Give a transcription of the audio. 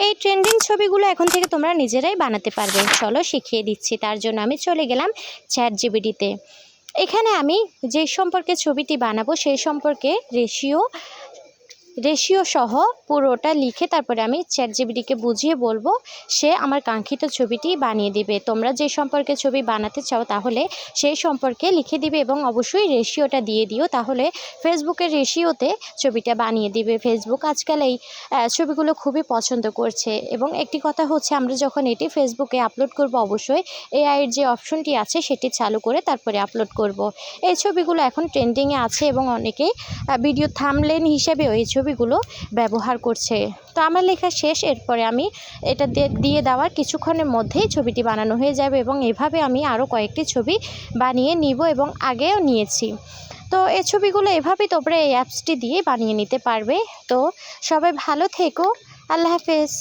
এই ট্রেন্ডিং ছবিগুলো এখন থেকে তোমরা নিজেরাই বানাতে পারবে। চলো শিখিয়ে দিচ্ছি। তার জন্য আমি চলে গেলাম চ্যাটজিপিটিতে। এখানে আমি যে সম্পর্কে ছবিটি বানাবো সেই সম্পর্কে রেশিও সহ পুরোটা লিখে তারপরে আমি চ্যাটজিপিটিকে বুঝিয়ে বলবো, সে আমার কাঙ্ক্ষিত ছবিটি বানিয়ে দিবে। তোমরা যে সম্পর্কে ছবি বানাতে চাও তাহলে সেই সম্পর্কে লিখে দিবে এবং অবশ্যই রেশিওটা দিয়ে দিও, তাহলে ফেসবুকের রেশিওতে ছবিটা বানিয়ে দিবে। ফেসবুক আজকাল এই ছবিগুলো খুবই পছন্দ করছে। এবং একটি কথা হচ্ছে, আমরা যখন এটি ফেসবুকে আপলোড করব অবশ্যই এআইয়ের যে অপশনটি আছে সেটি চালু করে তারপরে আপলোড করব। এই ছবিগুলো এখন ট্রেন্ডিংয়ে আছে এবং অনেকেই ভিডিও থাম্বনেইল হিসেবেও এই ছবিগুলো ব্যবহার করছে। তো আমার লেখা শেষ। এরপরে আমি এটা দিয়ে দেওয়ার কিছুক্ষণের মধ্যেই ছবিটি বানানো হয়ে যাবে এবং এভাবে আমি আরও কয়েকটি ছবি বানিয়ে নিব এবং আগেও নিয়েছি। তো এই ছবিগুলো এভাবেই তোমরা এই অ্যাপসটি দিয়ে বানিয়ে নিতে পারবে। তো সবাই ভালো থেকো। আল্লাহ হাফেজ।